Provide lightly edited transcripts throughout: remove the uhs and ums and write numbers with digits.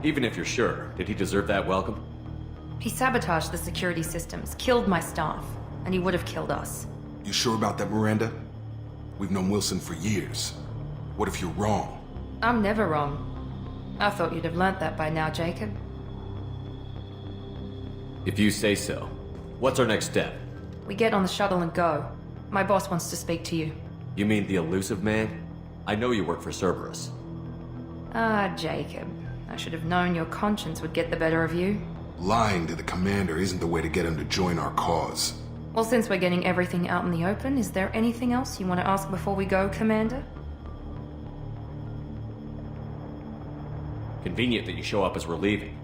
Even if you're sure, did he deserve that welcome? He sabotaged the security systems, killed my staff, and he would have killed us. You sure about that, Miranda? We've known Wilson for years. What if you're wrong? I'm never wrong. I thought you'd have learnt that by now, Jacob. If you say so. What's our next step? We get on the shuttle and go. My boss wants to speak to you. You mean the Illusive Man? I know you work for Cerberus. Ah, Jacob. I should have known your conscience would get the better of you. Lying to the commander isn't the way to get him to join our cause. Well, since we're getting everything out in the open, is there anything else you want to ask before we go, Commander? Convenient that you show up as we're leaving.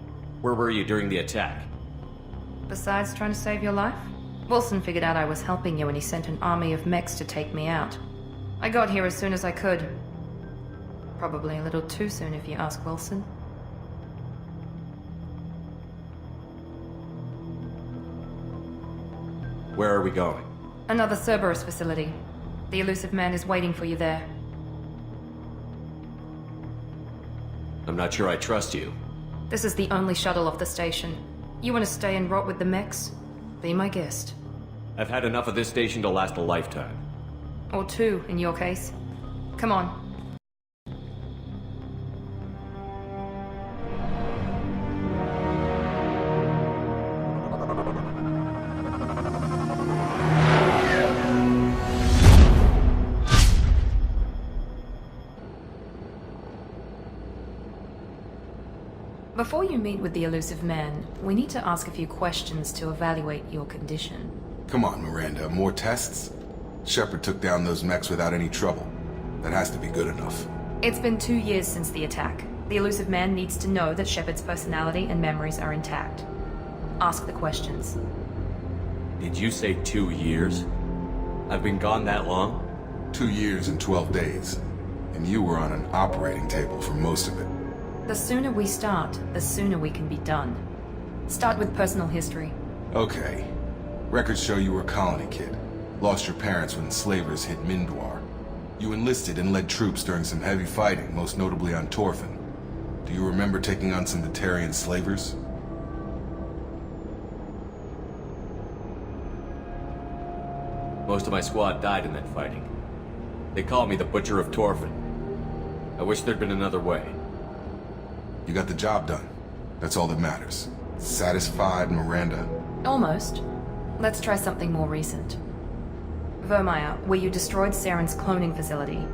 Where were you during the attack? Besides trying to save your life? Wilson figured out I was helping you and he sent an army of mechs to take me out. I got here as soon as I could. Probably a little too soon if you ask Wilson. Where are we going? Another Cerberus facility. The Illusive Man is waiting for you there. I'm not sure I trust you. This is the only shuttle off the station. You want to stay and rot with the mechs? Be my guest. I've had enough of this station to last a lifetime. Or two, in your case. Come on. Before you meet with the Illusive Man, we need to ask a few questions to evaluate your condition. Come on, Miranda, more tests? Shepard took down those mechs without any trouble. That has to be good enough. It's been 2 years since the attack. The Illusive Man needs to know that Shepard's personality and memories are intact. Ask the questions. Did you say 2 years? I've been gone that long? 2 years and 12 days. And you were on an operating table for most of it. The sooner we start, the sooner we can be done. Start with personal history. Okay. Records show you were a colony kid. Lost your parents when slavers hit Mindwar. You enlisted and led troops during some heavy fighting, most notably on Torfin. Do you remember taking on some Batarian slavers? Most of my squad died in that fighting. They call me the Butcher of Torfin. I wish there'd been another way. You got the job done. That's all that matters. Satisfied, Miranda? Almost. Let's try something more recent. Vermeer, where you destroyed Saren's cloning facility.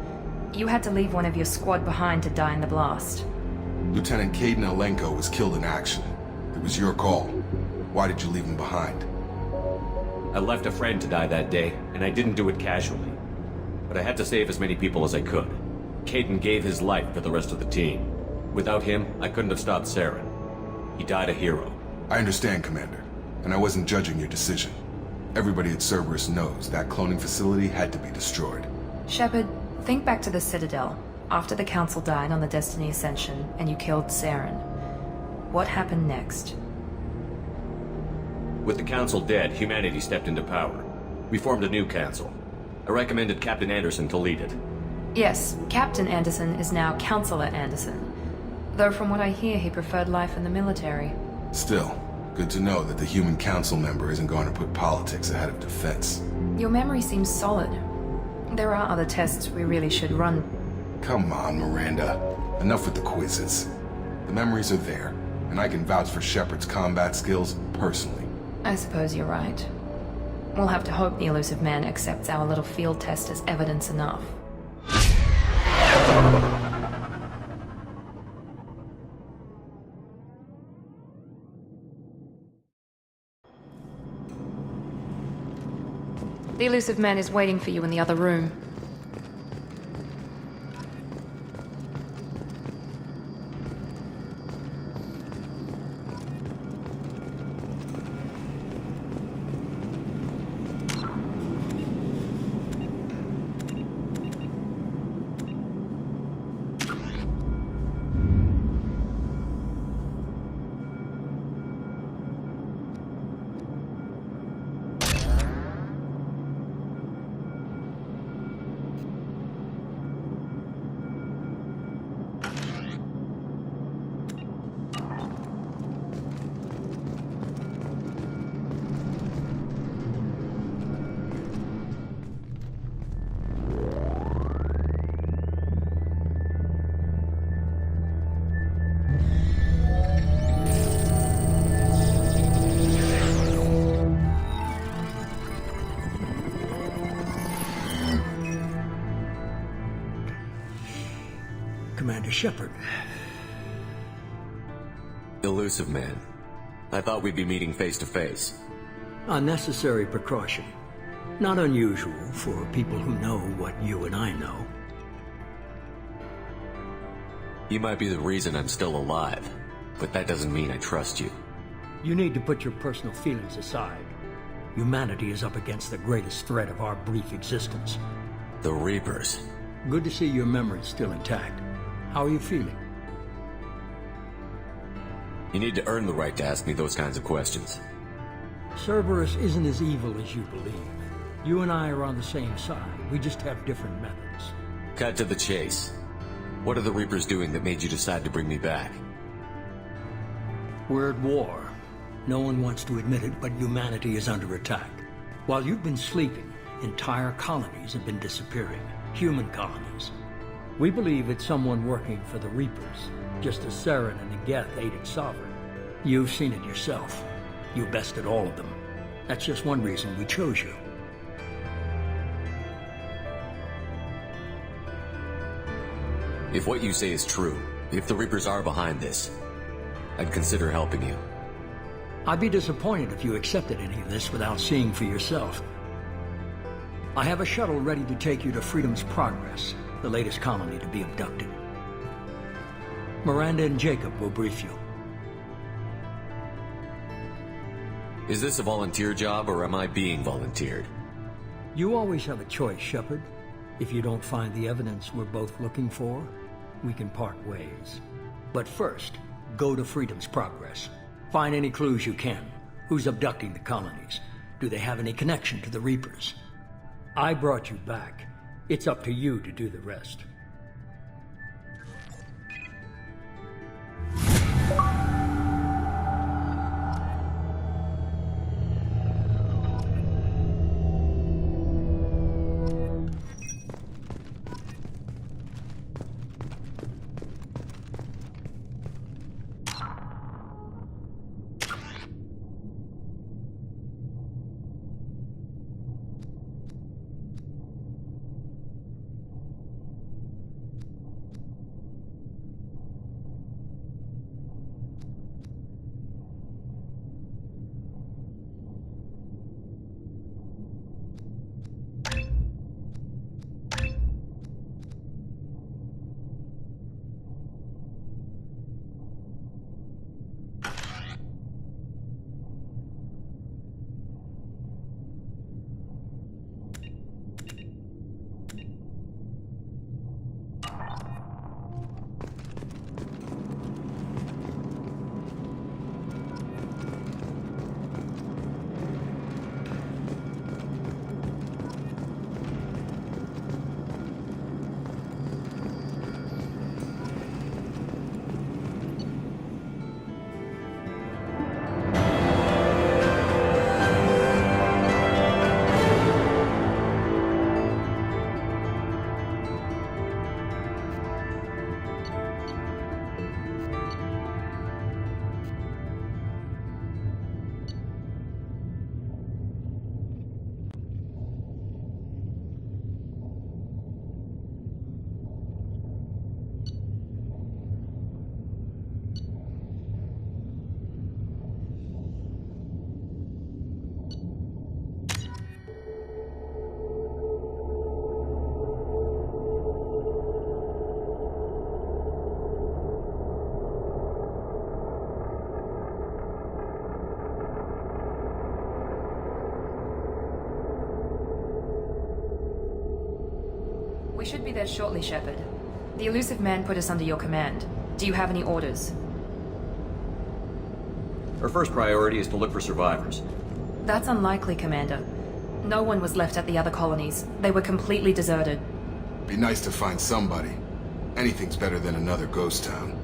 You had to leave one of your squad behind to die in the blast. Lieutenant Caden Alenko was killed in action. It was your call. Why did you leave him behind? I left a friend to die that day, and I didn't do it casually. But I had to save as many people as I could. Caden gave his life for the rest of the team. Without him, I couldn't have stopped Saren. He died a hero. I understand, Commander, and I wasn't judging your decision. Everybody at Cerberus knows that cloning facility had to be destroyed. Shepard, think back to the Citadel, after the Council died on the Destiny Ascension, and you killed Saren. What happened next? With the Council dead, humanity stepped into power. We formed a new Council. I recommended Captain Anderson to lead it. Yes, Captain Anderson is now Counselor Anderson. Though from what I hear, he preferred life in the military. Still, good to know that the human council member isn't going to put politics ahead of defense. Your memory seems solid. There are other tests we really should run. Come on, Miranda. Enough with the quizzes. The memories are there, and I can vouch for Shepard's combat skills personally. I suppose you're right. We'll have to hope the Illusive Man accepts our little field test as evidence enough. The Illusive Man is waiting for you in the other room. Commander Shepard. Illusive Man. I thought we'd be meeting face to face. Unnecessary precaution. Not unusual for people who know what you and I know. You might be the reason I'm still alive, but that doesn't mean I trust you. You need to put your personal feelings aside. Humanity is up against the greatest threat of our brief existence. The Reapers. Good to see your memory's still intact. How are you feeling? You need to earn the right to ask me those kinds of questions. Cerberus isn't as evil as you believe. You and I are on the same side. We just have different methods. Cut to the chase. What are the Reapers doing that made you decide to bring me back? We're at war. No one wants to admit it, but humanity is under attack. While you've been sleeping, entire colonies have been disappearing. Human colonies. We believe it's someone working for the Reapers, just as Saren and the Geth aided Sovereign. You've seen it yourself. You bested all of them. That's just one reason we chose you. If what you say is true, if the Reapers are behind this, I'd consider helping you. I'd be disappointed if you accepted any of this without seeing for yourself. I have a shuttle ready to take you to Freedom's Progress, the latest colony to be abducted. Miranda and Jacob will brief you. Is this a volunteer job, or am I being volunteered? You always have a choice, Shepard. If you don't find the evidence we're both looking for, we can part ways. But first, go to Freedom's Progress. Find any clues you can. Who's abducting the colonies? Do they have any connection to the Reapers? I brought you back. It's up to you to do the rest. We should be there shortly, Shepard. The Illusive Man put us under your command. Do you have any orders? Our first priority is to look for survivors. That's unlikely, Commander. No one was left at the other colonies. They were completely deserted. Be nice to find somebody. Anything's better than another ghost town.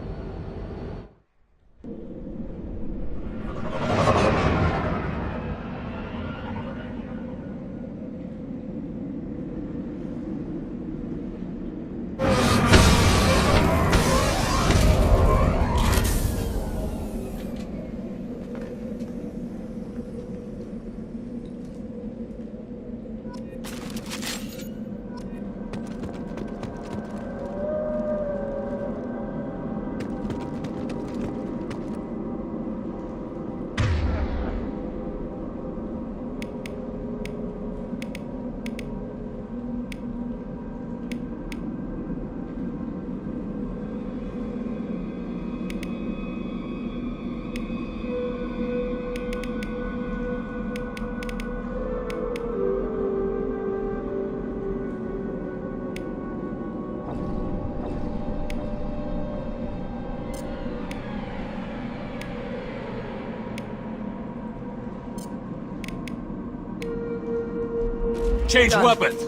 Change Done. weapons!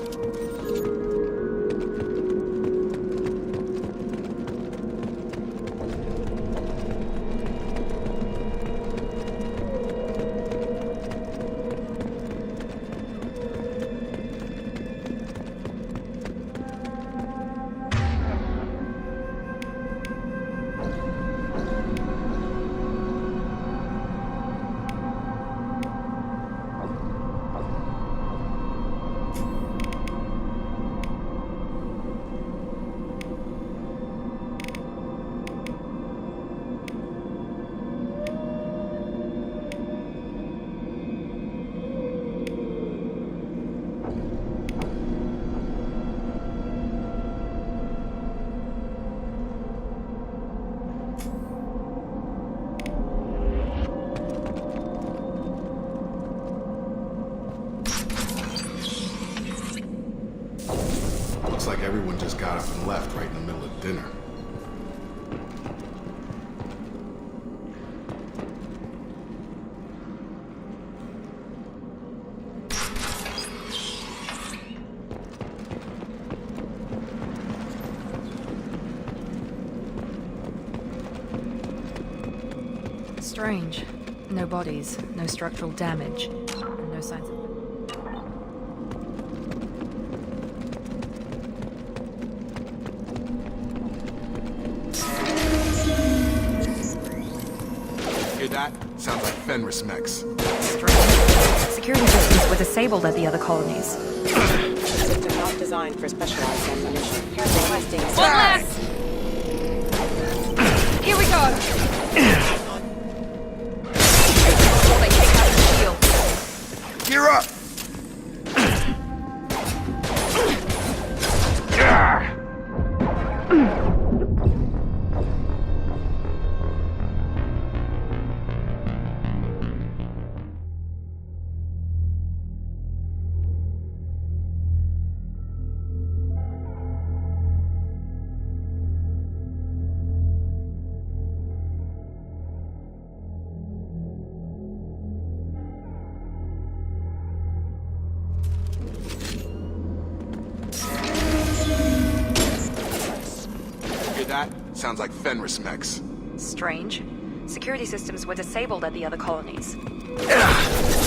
Looks like everyone just got up and left right in the middle of dinner. Strange. No bodies, no structural damage, and no signs of... Hear that? Sounds like Fenris mechs. Strange. Security systems were disabled at the other colonies. System not designed for specialized ammunition. Requesting One less! Here we go! Before they take out the shield. Gear up! Hear that? Sounds like Fenris mechs. Strange. Security systems were disabled at the other colonies.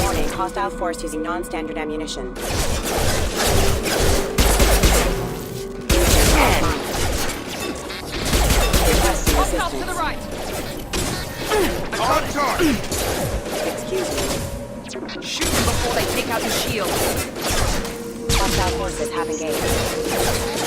warning. Hostile force using non-standard ammunition. Hostile to the right! On target! Excuse me. Shoot them before they take out the shield. Hostile forces have engaged.